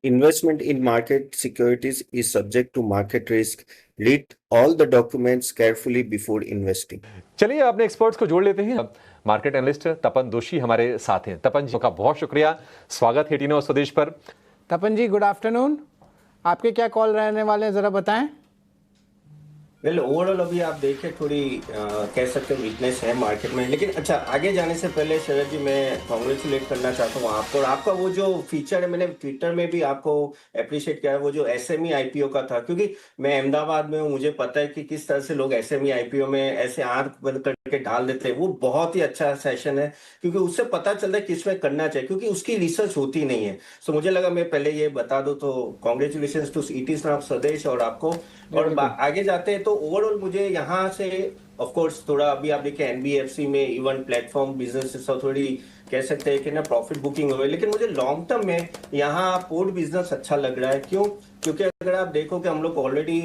Investment in market securities is subject to market risk. Read all the documents carefully before investing. चलिए अपने experts को जोड़ लेते हैं। मार्केट एनालिस्ट तपन दोषी हमारे साथ हैं। तपन जी का बहुत शुक्रिया, स्वागत है टीनो स्वदेश पर। तपन जी गुड आफ्टरनून, आपके क्या कॉल रहने वाले हैं जरा बताएं। ओवरऑल अभी आप देखें थोड़ी कह सकते हैं वीकनेस है मार्केट में, लेकिन अच्छा आगे जाने से पहले शरद जी मैं कॉन्ग्रेचुलेट करना चाहता हूँ आपको, और आपका वो जो फीचर है मैंने ट्विटर में भी आपको अप्रिशिएट किया है, वो जो एसएमई आईपीओ का था, क्योंकि मैं अहमदाबाद में हूँ, मुझे पता है कि किस तरह से लोग एसएमई आईपीओ में ऐसे आंख बंद करके डाल देते हैं। वो बहुत ही अच्छा सेशन है क्योंकि उससे पता चलता है किसमें करना चाहिए, क्योंकि उसकी रिसर्च होती नहीं है। सो मुझे लगा मैं पहले ये बता दूं, तो कॉन्ग्रेचुलेशन टू ईटी ऑफ स्वदेश और आपको। और आगे जाते हैं तो ओवरऑल मुझे यहाँ से ऑफ कोर्स थोड़ा अभी आप देखें एनबीएफसी में इवन प्लेटफॉर्म बिजनेस थोड़ी कह सकते हैं कि ना प्रॉफिट बुकिंग हो गई, लेकिन मुझे लॉन्ग टर्म में यहाँ पोर्ट बिजनेस अच्छा लग रहा है। क्यों? क्योंकि अगर आप देखो कि हम लोग ऑलरेडी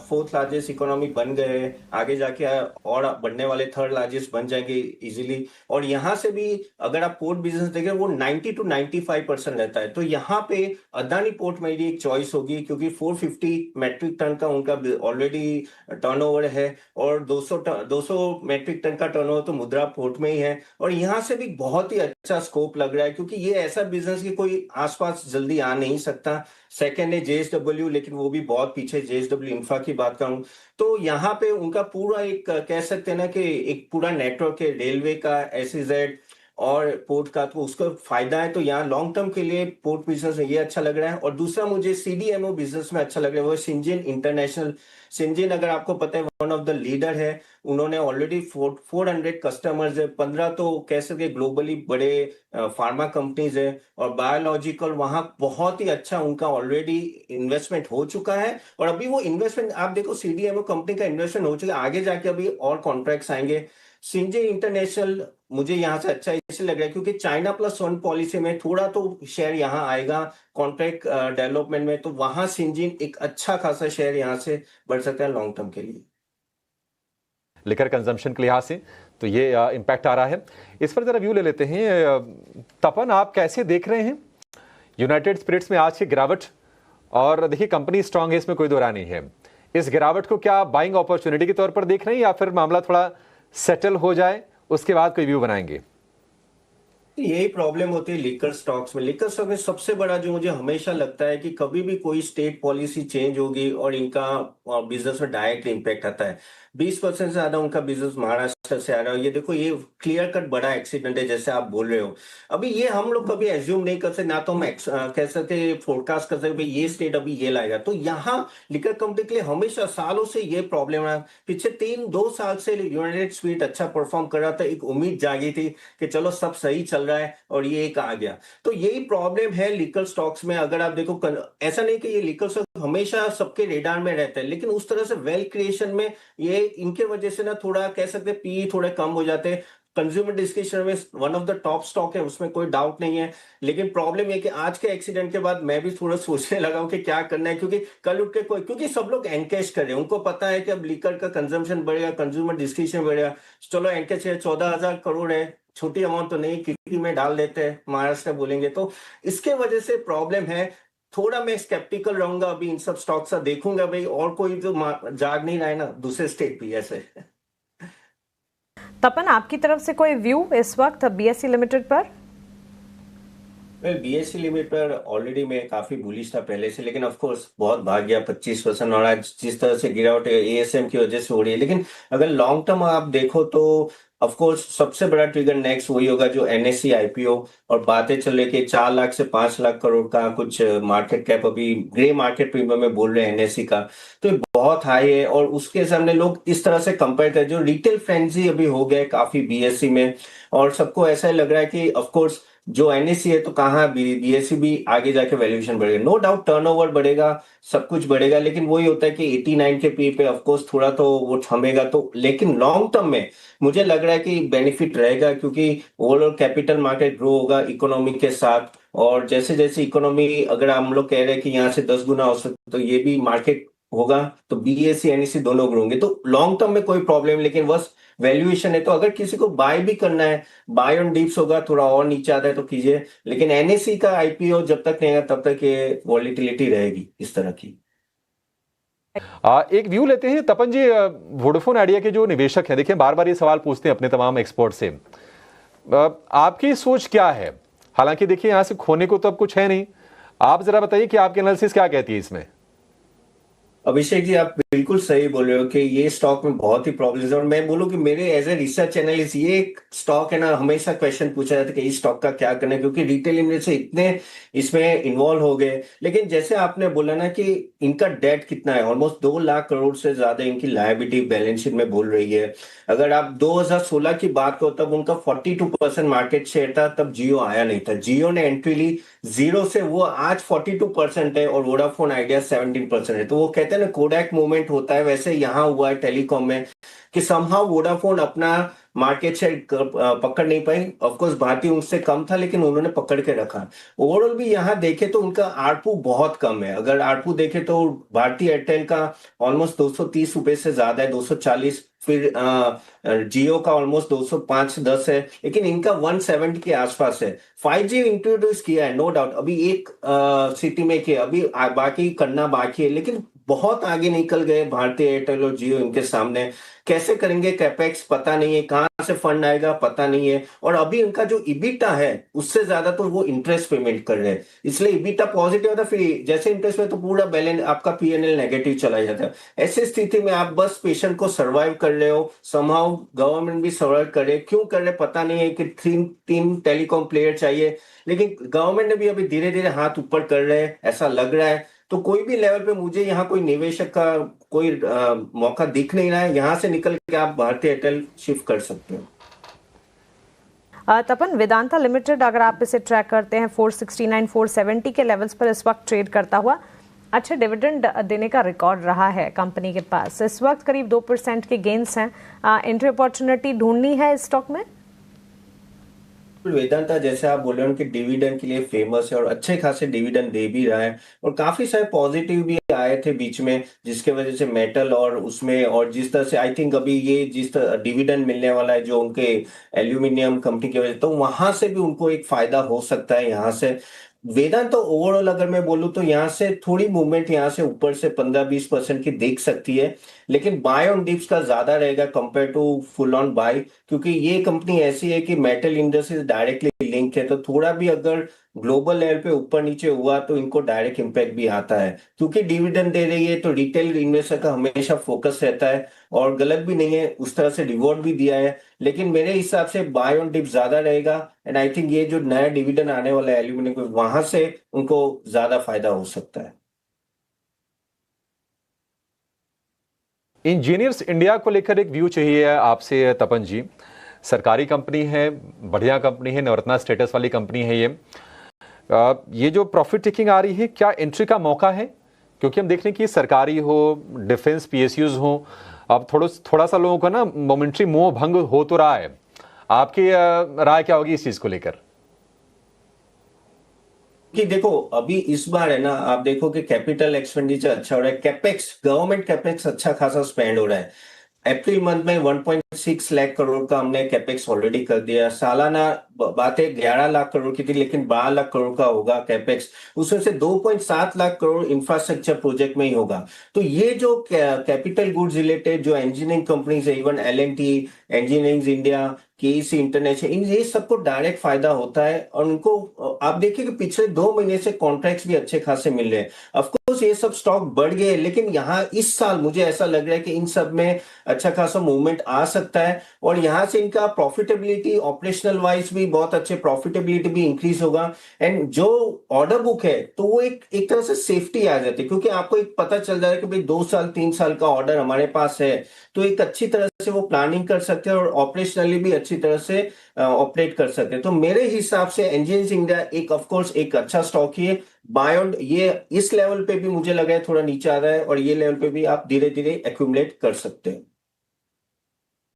फोर्थ लार्जेस्ट इकोनॉमी बन गए हैं, आगे जाके और बढ़ने वाले थर्ड लार्जेस्ट बन जाएंगे इजीली। और यहाँ से भी अगर आप पोर्ट बिजनेस देखें वो 90 to 95% रहता है, तो यहाँ पे अदानी पोर्ट मेरी एक चॉइस होगी, क्योंकि 450 मेट्रिक टन का उनका ऑलरेडी टर्नओवर है और 200 मेट्रिक टन का टर्नओवर तो मुद्रा पोर्ट में ही है। और यहाँ से भी बहुत ही अच्छा स्कोप लग रहा है, क्योंकि ये ऐसा बिजनेस की कोई आसपास जल्दी आ नहीं सकता। सेकेंड है जेएसडब्ल्यू, लेकिन वो भी बहुत पीछे, जेएसडब्ल्यू इंफ्रा की बात करूं तो यहाँ पे उनका पूरा एक कह सकते हैं ना कि एक पूरा नेटवर्क है रेलवे का, एसईजेड और पोर्ट का, तो उसका फायदा है। तो यहाँ लॉन्ग टर्म के लिए पोर्ट बिजनेस ये अच्छा लग रहा है। और दूसरा मुझे सीडीएमओ बिजनेस में अच्छा लग रहा है, वो सिंजिन इंटरनेशनल। सिंजिन अगर आपको पता है वन ऑफ द लीडर है, उन्होंने ऑलरेडी 400 कस्टमर्स है, 15 तो कह सकते ग्लोबली बड़े फार्मा कंपनीज है, और बायोलॉजिकल वहां बहुत ही अच्छा उनका ऑलरेडी इन्वेस्टमेंट हो चुका है। और अभी वो इन्वेस्टमेंट आप देखो सीडीएमओ कंपनी का इन्वेस्टमेंट हो चुका है, आगे जाके अभी और कॉन्ट्रैक्ट्स आएंगे। सिंजिन इंटरनेशनल मुझे यहाँ से अच्छा इसलिए लग रहा है क्योंकि चाइना प्लस वन पॉलिसी में थोड़ा तो शेयर यहाँ आएगा कॉन्ट्रैक्ट डेवलपमेंट में, तो वहां सिंजिन एक अच्छा खासा शेयर यहाँ से बढ़ सकता है लॉन्ग टर्म के लिए। लिकर कंजम्पशन के लिहाज से तो ये इम्पैक्ट आ रहा है। इस पर जरा व्यू ले लेते हैं। तपन, आप कैसे देख रहे हैं यूनाइटेड स्पिरिट्स में आज की गिरावट? और देखिए कंपनी स्ट्रांग है, इसमें कोई दो राय नहीं है। इस गिरावट को क्या बाइंग अपॉर्चुनिटी के तौर पर देख रहे हैं, या फिर मामला थोड़ा सेटल हो जाए उसके बाद कोई व्यू बनाएंगे? यही प्रॉब्लम होती है लिकर स्टॉक्स में। लिकर स्टॉक में सबसे बड़ा जो मुझे हमेशा लगता है कि कभी भी कोई स्टेट पॉलिसी चेंज होगी और इनका बिजनेस में डायरेक्ट इम्पैक्ट आता है। 20% से ज्यादा उनका बिजनेस महाराष्ट्र से आ रहा है। ये देखो ये क्लियर कट बड़ा एक्सीडेंट है, जैसे आप बोल रहे हो। अभी ये हम लोग कभी एज्यूम नहीं कर सकते, ना तो हम कह सकते फोरकास्ट कर सकते भाई ये स्टेट अभी ये लाएगा। तो यहाँ लिकर कंपनी के लिए हमेशा सालों से ये प्रॉब्लम है। पिछले 3-2 साल से यूनाइटेड स्पिरिट अच्छा परफॉर्म कर रहा था, एक उम्मीद जागी थी कि चलो सब सही चल रहा है, और ये एक आ गया। तो यही प्रॉब्लम है लिकर स्टॉक्स में। अगर आप देखो ऐसा नहीं कि ये लिकर स्टॉक हमेशा सबके रेडार में रहता है, लेकिन उस तरह से वेल्थ क्रिएशन में ये इनके वजह से ना थोड़ा कह सकते हैं पी थोड़े कम हो जाते हैं। कंज्यूमर डिस्क्रिप्शन में one of the top stock है, उसमें कोई डाउट नहीं है। लेकिन प्रॉब्लम है कि आज के एक्सीडेंट के बाद मैं भी थोड़ा सोचने लगा हूं कि क्या करना है, क्योंकि कल उठ के कोई, क्योंकि सब लोग एनकैश कर रहे हैं, उनको पता है कि अब लीकर का कंजम्पशन बढ़ेगा, कंज्यूमर डिस्क्रिप्शन बढ़ेगा। चलो एनकैश है, 14,000 करोड़ है, छोटी अमाउंट तो नहीं, किसी में डाल देते हैं महाराष्ट्र बोलेंगे, तो इसके वजह से प्रॉब्लम है। थोड़ा मैं स्केप्टिकल रहूंगा अभी इन सब स्टॉक से, देखूंगा भाई और कोई तो जाग नहीं रहा है ना, दूसरे स्टेट भी ऐसे। तपन, आपकी तरफ से कोई व्यू इस वक्त बीएसई लिमिटेड पर? बीएसई लिमिट पर ऑलरेडी मैं काफी बुलिश था पहले से, लेकिन ऑफ कोर्स बहुत भाग गया 25%, और आज जिस तरह से गिरावट एएसएम की वजह से हो रही है। लेकिन अगर लॉन्ग टर्म आप देखो तो ऑफ कोर्स सबसे बड़ा ट्रिगर नेक्स्ट वही होगा जो एनएससी आईपीओ, और बातें चल रही कि 4 लाख से 5 लाख करोड़ का कुछ मार्केट कैप अभी ग्रे मार्केट प्रीमियम में बोल रहे हैं एनएससी का, तो ये बहुत हाई है। और उसके सामने लोग इस तरह से कंपेयर कर, जो रिटेल फ्रेंजी अभी हो गया काफी बीएसई में, और सबको ऐसा लग रहा है कि ऑफ कोर्स जो एनएससी है तो कहाँ बीएससी भी आगे जाके वैल्यूएशन बढ़ेगा। नो डाउट टर्नओवर बढ़ेगा, सब कुछ बढ़ेगा, लेकिन वही होता है कि 89 के पी पे ऑफ कोर्स थोड़ा तो वो थमेगा। तो लेकिन लॉन्ग टर्म में मुझे लग रहा है कि बेनिफिट रहेगा, क्योंकि ओवरऑल कैपिटल मार्केट ग्रो होगा इकोनॉमी के साथ, और जैसे जैसे इकोनॉमी अगर हम लोग कह रहे हैं कि यहाँ से 10 गुना हो सकता, तो ये भी मार्केट होगा तो बीएससी एनएससी दोनों ग्रो होंगे, तो लॉन्ग टर्म में कोई प्रॉब्लम, लेकिन बस वैल्यूएशन है। तो अगर किसी को बाय भी करना है, बाय ऑन डिप्स होगा, थोड़ा और नीचे आता है तो कीजिए, लेकिन एनएससी का आईपीओ जब तक नहीं आएगा तब तक ये वॉलिटिलिटी रहेगी इस तरह की। एक व्यू लेते हैं तपन जी, वोडाफोन आइडिया के जो निवेशक हैं, देखिए बार बार ये सवाल पूछते हैं अपने तमाम एक्सपर्ट से, आपकी सोच क्या है? हालांकि देखिए यहां से खोने को तो अब कुछ है नहीं, आप जरा बताइए कि आपकी एनालिसिस क्या कहती है इसमें। अभिषेक जी, आप बिल्कुल सही बोल रहे हो कि ये स्टॉक में बहुत ही प्रॉब्लम्स है, और मैं बोलूं कि मेरे एज ए रिसर्च एनालिस्ट ये एक स्टॉक है ना, हमेशा क्वेश्चन पूछा जाता है कि इस स्टॉक का क्या करना है, क्योंकि रिटेल इन्वेस्टर इतने इसमें इन्वॉल्व हो गए। लेकिन जैसे आपने बोला ना कि इनका डेट कितना है, ऑलमोस्ट 2 लाख करोड़ से ज्यादा इनकी लायबिलिटी बैलेंस शीट में बोल रही है। अगर आप 2016 की बात करो तब उनका 42% मार्केट शेयर था, तब जियो आया नहीं था, जियो ने एंट्री ली जीरो से, वो आज 42% है, और वोडाफोन आइडिया 17% है। तो वो कहते हैं ना कोडैक मूवमेंट होता है, वैसे यहाँ हुआ है टेलीकॉम में कि समहाउ वोडाफोन अपना मार्केट शेयर पकड़ नहीं पाई। ऑफकोर्स भारती उनसे कम था, लेकिन उन्होंने पकड़ के रखा। ओवरऑल भी यहाँ देखे तो उनका आरपू बहुत कम है। अगर आरपू देखे तो भारती एयरटेल का ऑलमोस्ट 230 रुपए से ज्यादा है, 240। फिर जियो का ऑलमोस्ट 205-10 है, लेकिन इनका 170 के आसपास है। 5G इंट्रोड्यूस किया है, नो डाउट, अभी एक सिटी में किया, अभी बाकी करना बाकी है, लेकिन बहुत आगे निकल गए भारतीय एयरटेल और जियो इनके सामने। कैसे करेंगे कैपेक्स पता नहीं है, कहां से फंड आएगा पता नहीं है, और अभी उनका जो इबिटा है उससे ज्यादा तो वो इंटरेस्ट पेमेंट कर रहे हैं, इसलिए इबिटा पॉजिटिव होता है, फिर जैसे इंटरेस्ट में तो पूरा बैलेंस आपका पीएनएल नेगेटिव चला जाता है। ऐसी स्थिति में आप बस पेशेंट को सर्वाइव कर रहे हो, समहाउ गवर्नमेंट भी सर्वाइव कर रहे, क्यों कर रहे पता नहीं है कि तीन टेलीकॉम प्लेयर चाहिए, लेकिन गवर्नमेंट ने भी अभी धीरे धीरे हाथ ऊपर कर रहे हैं ऐसा लग रहा है। तो कोई भी लेवल पे मुझे यहाँ कोई निवेशक का कोई मौका दिख नहीं रहा है, यहाँ से निकल के आप भारतीय एयरटेल शिफ्ट कर सकते हो। तपन, वेदांता लिमिटेड अगर आप इसे ट्रैक करते हैं 469 470 के लेवल्स पर इस वक्त ट्रेड करता हुआ, अच्छे डिविडेंड देने का रिकॉर्ड रहा है कंपनी के पास, इस वक्त करीब 2% के गेन्स हैं, एंट्री अपॉर्चुनिटी ढूंढनी है इस स्टॉक में? वेदांता जैसे आप बोल रहे हो उनके डिविडेंड के लिए फेमस है, और अच्छे खासे डिविडेंड दे भी रहा है, और काफी सारे पॉजिटिव भी आए थे बीच में, जिसके वजह से मेटल और उसमें, और जिस तरह से आई थिंक अभी ये जिस तरह डिविडेंड मिलने वाला है जो उनके एल्यूमिनियम कंपनी की वजह से, तो वहां से भी उनको एक फायदा हो सकता है यहाँ से। वेदांत तो ओवरऑल अगर मैं बोलूं तो यहाँ से थोड़ी मूवमेंट यहाँ से ऊपर से 15-20% की देख सकती है, लेकिन बाय ऑन डिप्स का ज्यादा रहेगा compare to full on buy, क्योंकि ये कंपनी ऐसी है कि मेटल इंडस्ट्री डायरेक्टली लिंक है, तो थोड़ा भी अगर ग्लोबल लेवल पे ऊपर नीचे हुआ तो इनको डायरेक्ट इम्पैक्ट भी आता है। क्योंकि डिविडेंड दे रही है तो रिटेल इन्वेस्टर का हमेशा फोकस रहता है, और गलत भी नहीं है, उस तरह से रिवॉर्ड भी दिया है, लेकिन मेरे हिसाब से बाय ऑन डिप ज्यादा रहेगा। एंड आई थिंक ये जो नया डिविडेंड आने वाला है एल्यूमिनियम को, वहां से उनको ज्यादा फायदा हो सकता है। इंजीनियर्स इंडिया को लेकर एक व्यू चाहिए आपसे तपन जी। सरकारी कंपनी है, बढ़िया कंपनी है, नवरत्ना स्टेटस वाली कंपनी है ये जो प्रॉफिट टेकिंग आ रही है, क्या एंट्री का मौका है? क्योंकि हम देख रहे हैं कि सरकारी हो, डिफेंस पीएसयूज हो, अब थोड़ा सा लोगों का ना मोमेंट्री मोह भंग हो तो रहा है। आपकी राय क्या होगी इस चीज को लेकर? कि देखो अभी इस बार है ना, आप देखो कि कैपिटल एक्सपेंडिचर अच्छा हो रहा है, कैपेक्स गवर्नमेंट कैपेक्स अच्छा खासा स्पेंड हो रहा है। अप्रैल मंथ में 1.6 लाख करोड़ का हमने कैपेक्स ऑलरेडी कर दिया। सालाना बात है 11 लाख करोड़ की थी, लेकिन 12 लाख करोड़ का होगा कैपेक्स, उसमें से 2.7 लाख करोड़ इंफ्रास्ट्रक्चर प्रोजेक्ट में ही होगा। तो ये जो कैपिटल गुड्स रिलेटेड जो इंजीनियरिंग कंपनीज है, even L and T, engineering India, KEC international, इन ये सबको डायरेक्ट फायदा होता है, और उनको आप देखिए कि पिछले 2 महीने से कॉन्ट्रैक्ट्स भी अच्छे खासे मिल रहे हैं। ऑफकोर्स ये सब स्टॉक बढ़ गए, लेकिन यहाँ इस साल मुझे ऐसा लग रहा है कि इन सब में अच्छा खासा मूवमेंट आ सकता है, और यहाँ से इनका प्रॉफिटेबिलिटी ऑपरेशनल वाइज भी बहुत अच्छे, प्रॉफिटेबिलिटी भी इंक्रीज होगा। एंड जो ऑर्डर बुक है तो वो एक तरह से सेफ्टी आ जाती है, क्योंकि आपको एक पता चल जाए कि भाई 2 साल 3 साल का ऑर्डर हमारे पास है, तो एक अच्छी तरह से वो प्लानिंग कर सकते हैं और ऑपरेशनली भी अच्छी तरह से ऑपरेट कर सकते हैं। तो मेरे हिसाब से इंजीनियर्स इंडिया एक ऑफकोर्स एक अच्छा स्टॉक ही है। बायोंड ये इस लेवल पे भी मुझे लगा है थोड़ा नीचे आ रहा है, और ये लेवल पे भी आप धीरे धीरे एक्यूमुलेट कर सकते हैं।